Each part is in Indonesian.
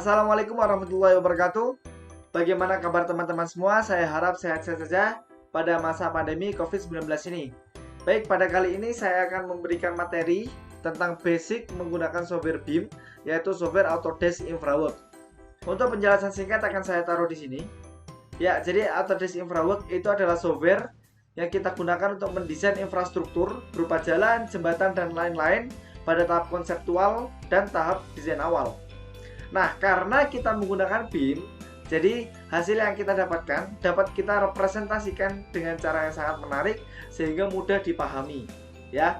Assalamualaikum warahmatullahi wabarakatuh. Bagaimana kabar teman-teman semua? Saya harap sehat-sehat saja pada masa pandemi COVID-19 ini. Baik, pada kali ini saya akan memberikan materi tentang basic menggunakan software BIM, yaitu software Autodesk InfraWorks. Untuk penjelasan singkat akan saya taruh di sini. Ya, jadi Autodesk InfraWorks itu adalah software yang kita gunakan untuk mendesain infrastruktur berupa jalan, jembatan, dan lain-lain pada tahap konseptual dan tahap desain awal. Nah, karena kita menggunakan BIM, jadi hasil yang kita dapatkan dapat kita representasikan dengan cara yang sangat menarik sehingga mudah dipahami. Ya,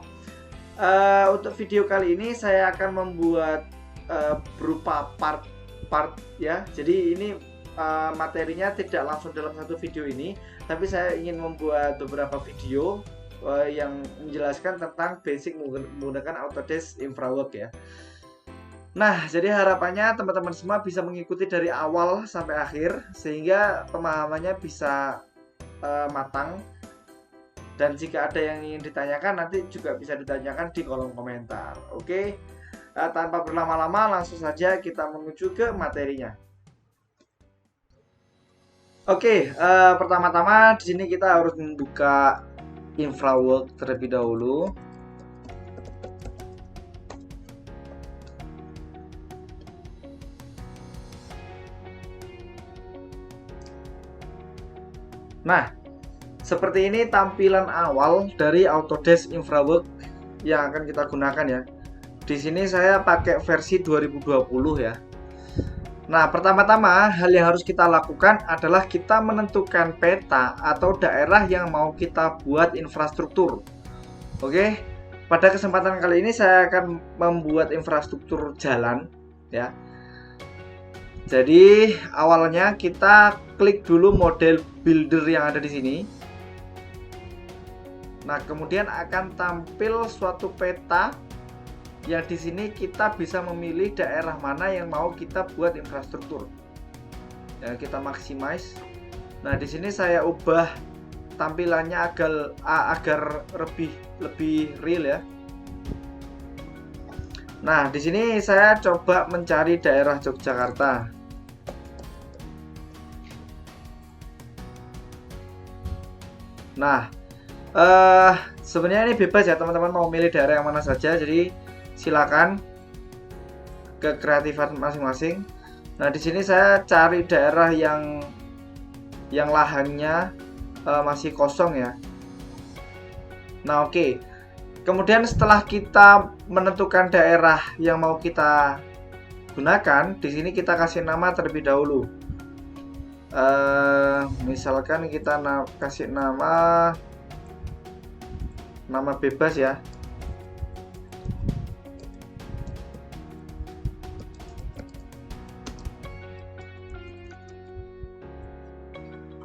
untuk video kali ini saya akan membuat berupa part-part ya. Jadi ini materinya tidak langsung dalam satu video ini, tapi saya ingin membuat beberapa video yang menjelaskan tentang basic menggunakan Autodesk InfraWorks ya. Nah, jadi harapannya teman-teman semua bisa mengikuti dari awal sampai akhir sehingga pemahamannya bisa matang. Dan jika ada yang ingin ditanyakan nanti juga bisa ditanyakan di kolom komentar. Oke, tanpa berlama-lama langsung saja kita menuju ke materinya. Oke, pertama-tama di sini kita harus membuka InfraWorks terlebih dahulu. Nah, seperti ini tampilan awal dari Autodesk InfraWorks yang akan kita gunakan ya. Di sini saya pakai versi 2020 ya. Nah, pertama-tama hal yang harus kita lakukan adalah kita menentukan peta atau daerah yang mau kita buat infrastruktur. Oke, pada kesempatan kali ini saya akan membuat infrastruktur jalan ya. Jadi awalnya kita klik dulu model builder yang ada di sini. Nah, kemudian akan tampil suatu peta yang di sini kita bisa memilih daerah mana yang mau kita buat infrastruktur. Ya, kita maximize. Nah, di sini saya ubah tampilannya agar lebih real ya. Nah, di sini saya coba mencari daerah Yogyakarta. Nah, sebenarnya ini bebas ya teman-teman mau milih daerah yang mana saja. Jadi silakan ke kreatifan masing-masing. Nah, di sini saya cari daerah yang lahannya masih kosong ya. Nah, oke. Kemudian setelah kita menentukan daerah yang mau kita gunakan, di sini kita kasih nama terlebih dahulu. Misalkan kita kasih nama bebas ya.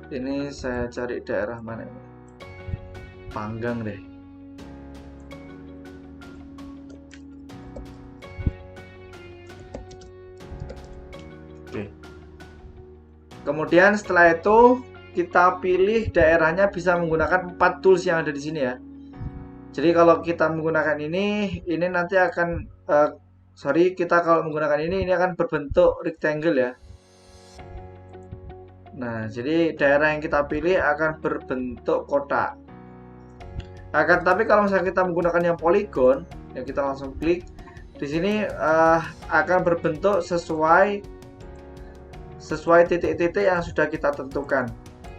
Ini saya cari daerah mana ini? Panggang deh. Oke. Kemudian setelah itu kita pilih daerahnya bisa menggunakan 4 tools yang ada di sini ya. Jadi kalau kita menggunakan ini nanti akan kita kalau menggunakan ini akan berbentuk rectangle ya. Nah, jadi daerah yang kita pilih akan berbentuk kotak. Tapi kalau misalnya kita menggunakan yang polygon, ya kita langsung klik. Di sini akan berbentuk sesuai titik-titik yang sudah kita tentukan.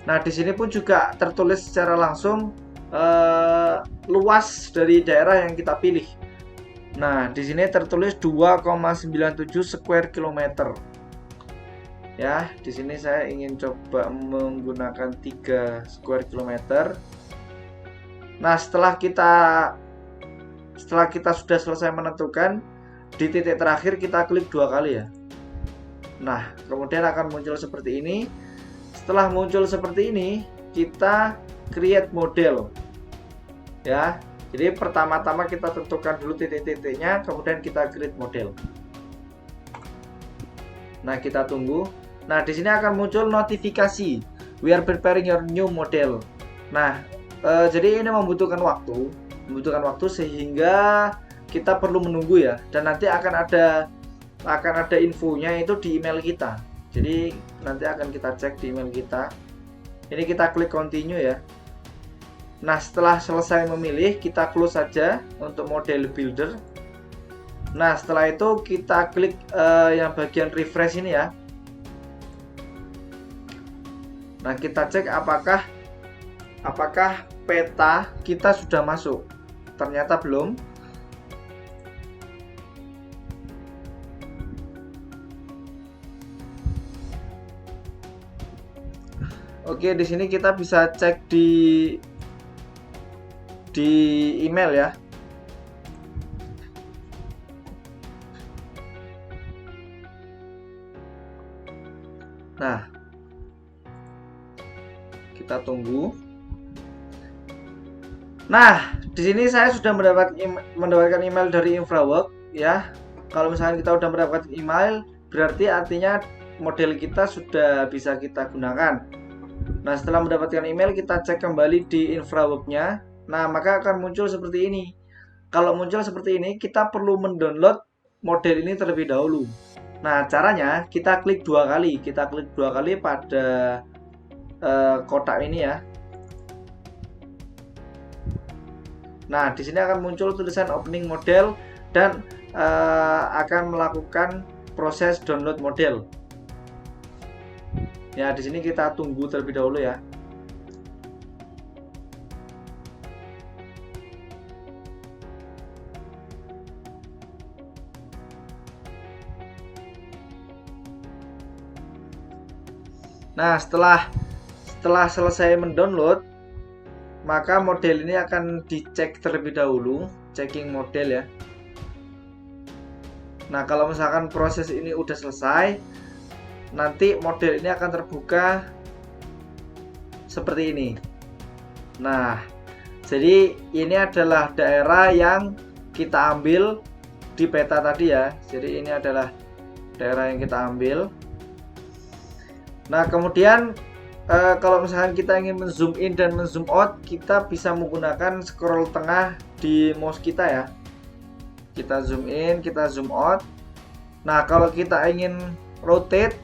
Nah, di sini pun juga tertulis secara langsung luas dari daerah yang kita pilih. Nah, di sini tertulis 2,97 square kilometer. Ya, di sini saya ingin coba menggunakan 3 square kilometer. Nah, setelah kita sudah selesai menentukan, di titik terakhir kita klik 2 kali ya. Nah, kemudian akan muncul seperti ini. Setelah muncul seperti ini, kita create model. Ya. Jadi pertama-tama kita tentukan dulu titik-titiknya, kemudian kita create model. Nah, kita tunggu. Nah, di sini akan muncul notifikasi. We are preparing your new model. Nah, jadi ini membutuhkan waktu sehingga kita perlu menunggu ya. Dan nanti akan ada akan ada infonya itu di email kita. Jadi nanti akan kita cek di email kita. Ini kita klik continue ya. Nah, setelah selesai memilih, kita close saja untuk model builder. Nah, setelah itu kita klik yang bagian refresh ini ya. Nah, kita cek apakah peta kita sudah masuk. Ternyata belum. Oke, di sini kita bisa cek di email ya. Nah, kita tunggu. Nah, di sini saya sudah mendapatkan email dari Infrawork ya. Kalau misalnya kita sudah mendapatkan email, berarti artinya model kita sudah bisa kita gunakan. Nah, setelah mendapatkan email, kita cek kembali di Infrawork-nya. Nah, maka akan muncul seperti ini. Kalau muncul seperti ini, kita perlu mendownload model ini terlebih dahulu. Nah, caranya kita klik dua kali. Kita klik dua kali pada kotak ini ya. Nah, di sini akan muncul tulisan opening model dan akan melakukan proses download model. Ya, di sini kita tunggu terlebih dahulu ya. Nah, setelah selesai mendownload, maka model ini akan dicek terlebih dahulu, checking model ya. Nah, kalau misalkan proses ini udah selesai, nanti model ini akan terbuka seperti ini. Nah, jadi ini adalah daerah yang kita ambil di peta tadi ya. Jadi ini adalah daerah yang kita ambil. Nah, kemudian kalau misalkan kita ingin menzoom in dan menzoom out, kita bisa menggunakan scroll tengah di mouse kita ya. Kita zoom in, kita zoom out. Nah, kalau kita ingin rotate,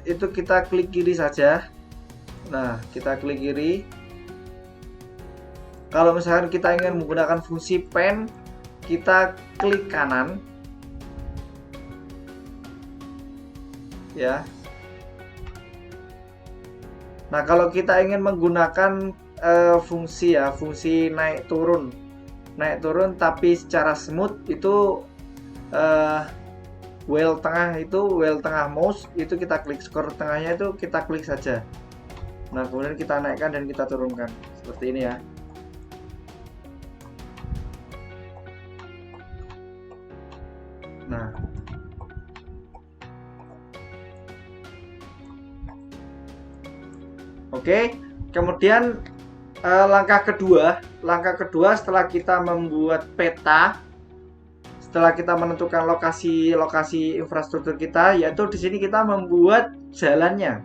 itu kita klik kiri saja. Nah, kita klik kiri. Kalau misalkan kita ingin menggunakan fungsi pen, kita klik kanan. Ya. Nah, kalau kita ingin menggunakan fungsi naik turun tapi secara smooth, itu wheel tengah mouse itu kita klik, skor tengahnya itu kita klik saja. Nah, kemudian kita naikkan dan kita turunkan seperti ini ya. Nah, oke, kemudian langkah kedua setelah kita membuat peta, setelah kita menentukan lokasi infrastruktur kita, yaitu di sini kita membuat jalannya,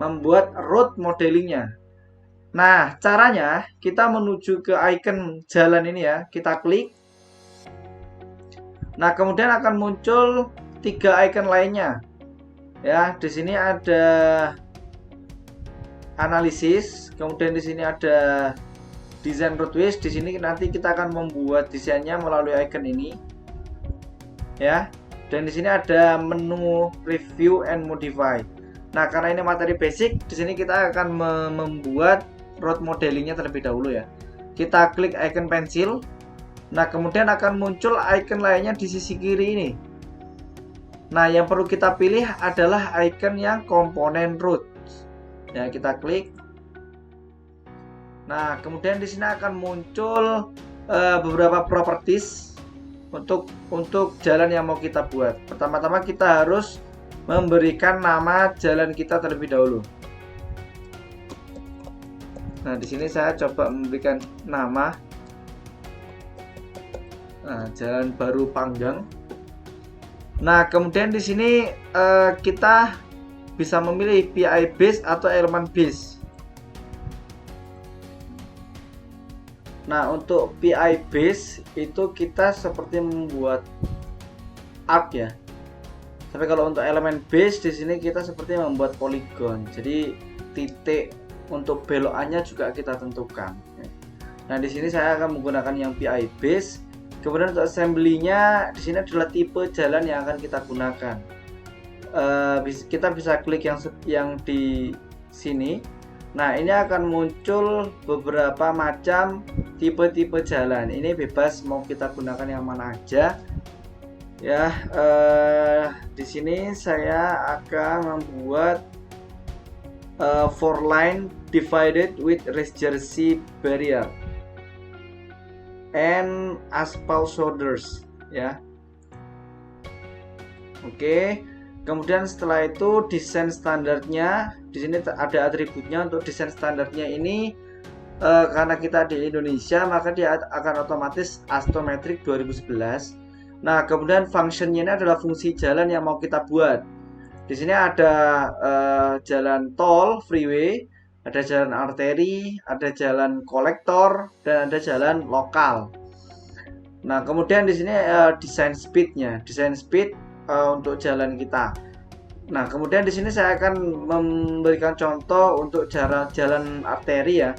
membuat road modelingnya. Nah, caranya kita menuju ke icon jalan ini ya, kita klik. Nah, kemudian akan muncul 3 icon lainnya. Ya, di sini ada analisis, kemudian di sini ada desain roadways. Di sini nanti kita akan membuat desainnya melalui icon ini, ya. Dan di sini ada menu review and modify. Nah, karena ini materi basic, di sini kita akan membuat road modelingnya terlebih dahulu ya. Kita klik icon pensil. Nah, kemudian akan muncul icon lainnya di sisi kiri ini. Nah, yang perlu kita pilih adalah icon yang komponen road. Ya, kita klik. Nah, kemudian di sini akan muncul beberapa properties untuk jalan yang mau kita buat. Pertama-tama kita harus memberikan nama jalan kita terlebih dahulu. Nah, di sini saya coba memberikan nama jalan baru Panggang. Nah, kemudian di sini kita bisa memilih PI base atau elemen base. Nah, untuk PI base itu kita seperti membuat arc ya. Tapi kalau untuk elemen base di sini kita seperti membuat poligon. Jadi titik untuk belokannya juga kita tentukan. Nah, di sini saya akan menggunakan yang PI base. Kemudian untuk assembly-nya di sini adalah tipe jalan yang akan kita gunakan. Kita bisa klik yang di sini. Nah, ini akan muncul beberapa macam tipe-tipe jalan. Ini bebas mau kita gunakan yang mana aja. Ya, di sini saya akan membuat 4 line divided with resjersey barrier and asphalt shoulders ya. Oke. Kemudian setelah itu desain standarnya di sini ada atributnya. Untuk desain standarnya ini karena kita di Indonesia maka dia akan otomatis Astometric 2011. Nah, kemudian functionnya ini adalah fungsi jalan yang mau kita buat. Di sini ada jalan tol, freeway, ada jalan arteri, ada jalan kolektor, dan ada jalan lokal. Nah, kemudian di sini design speednya, design speed untuk jalan kita. Nah, kemudian di sini saya akan memberikan contoh untuk jalan arteri ya.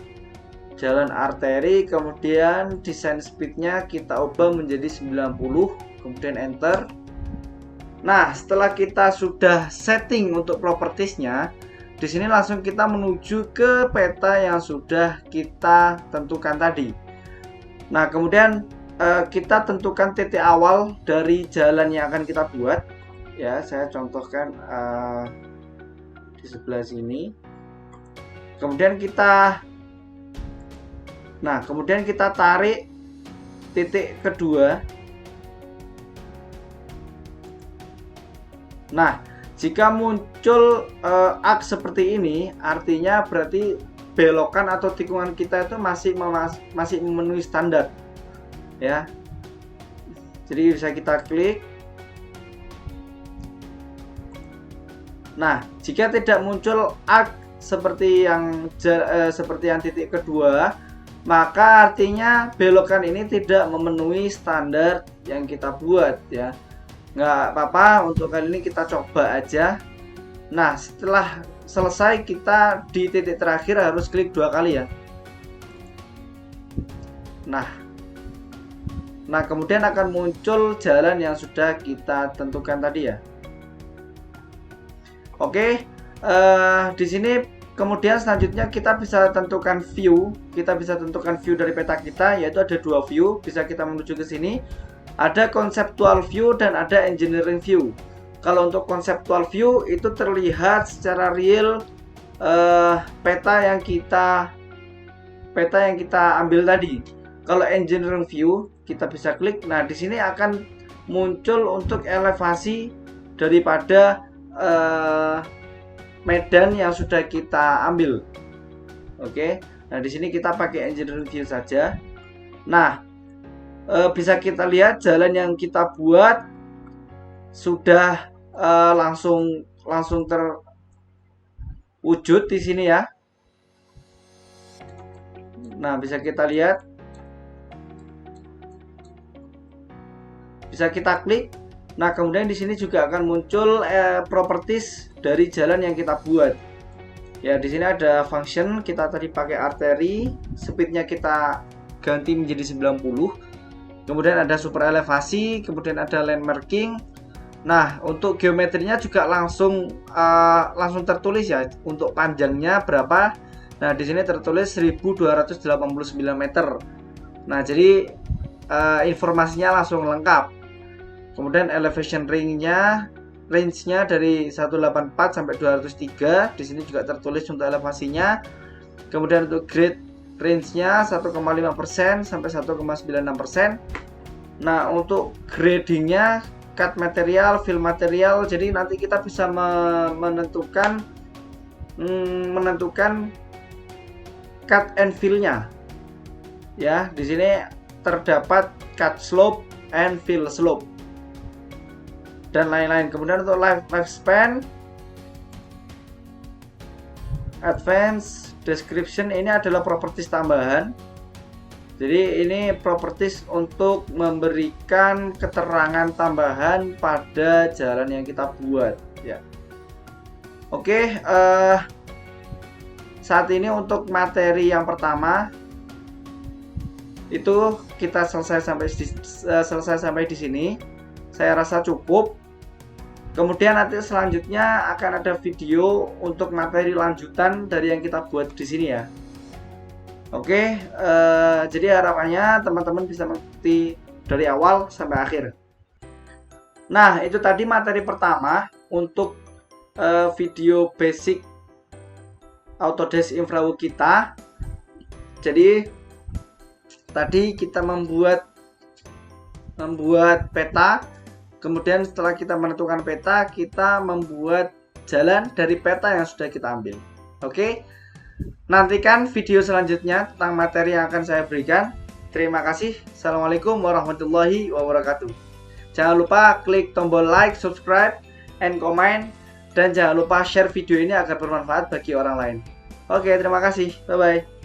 Jalan arteri, kemudian design speednya kita ubah menjadi 90, kemudian enter. Nah, setelah kita sudah setting untuk propertiesnya, di sini langsung kita menuju ke peta yang sudah kita tentukan tadi. Nah, kemudian kita tentukan titik awal dari jalan yang akan kita buat. Ya, saya contohkan di sebelah sini. Kemudian kita tarik titik kedua. Nah, jika muncul arc seperti ini, artinya berarti belokan atau tikungan kita itu masih memenuhi standar. Ya. Jadi bisa kita klik. Nah, jika tidak muncul arc seperti yang titik kedua, maka artinya belokan ini tidak memenuhi standar yang kita buat ya. Nggak apa-apa, untuk kali ini kita coba aja. Nah, setelah selesai kita di titik terakhir harus klik 2 kali ya. Nah, kemudian akan muncul jalan yang sudah kita tentukan tadi ya. Oke, di sini kemudian selanjutnya kita bisa tentukan view. Kita bisa tentukan view dari peta kita, yaitu ada 2 view. Bisa kita menuju ke sini. Ada conceptual view dan ada engineering view. Kalau untuk conceptual view itu terlihat secara real peta yang kita ambil tadi. Kalau engineering view kita bisa klik. Nah, di sini akan muncul untuk elevasi daripada medan yang sudah kita ambil. Oke. Nah, di sini kita pakai engineering view saja. Nah, bisa kita lihat jalan yang kita buat sudah langsung terwujud di sini ya. Nah, bisa kita lihat. Bisa kita klik. Nah, kemudian di sini juga akan muncul properties dari jalan yang kita buat. Ya, di sini ada function, kita tadi pakai arteri, speednya kita ganti menjadi 90. Kemudian ada super elevasi, kemudian ada line marking. Nah, untuk geometrinya juga langsung tertulis ya, untuk panjangnya berapa. Nah, di sini tertulis 1289 meter. Nah, jadi informasinya langsung lengkap. Kemudian elevation range-nya dari 184 sampai 203. Di sini juga tertulis untuk elevasinya. Kemudian untuk grade range-nya 1,5% sampai 1,96%. Nah, untuk grading-nya cut material, fill material. Jadi nanti kita bisa menentukan cut and fill-nya. Ya, di sini terdapat cut slope and fill slope dan lain-lain. Kemudian untuk lifespan, advance, description, ini adalah properties tambahan. Jadi ini properties untuk memberikan keterangan tambahan pada jalan yang kita buat ya. Oke, saat ini untuk materi yang pertama itu kita selesai sampai di sini. Saya rasa cukup. Kemudian nanti selanjutnya akan ada video untuk materi lanjutan dari yang kita buat di sini ya. Oke, jadi harapannya teman-teman bisa mengerti dari awal sampai akhir. Nah, itu tadi materi pertama untuk video basic Autodesk InfraWorks kita. Jadi tadi kita membuat peta. Kemudian setelah kita menentukan peta, kita membuat jalan dari peta yang sudah kita ambil. Oke. Nantikan video selanjutnya tentang materi yang akan saya berikan. Terima kasih. Assalamualaikum warahmatullahi wabarakatuh. Jangan lupa klik tombol like, subscribe, and comment. Dan jangan lupa share video ini agar bermanfaat bagi orang lain. Oke, terima kasih. Bye-bye.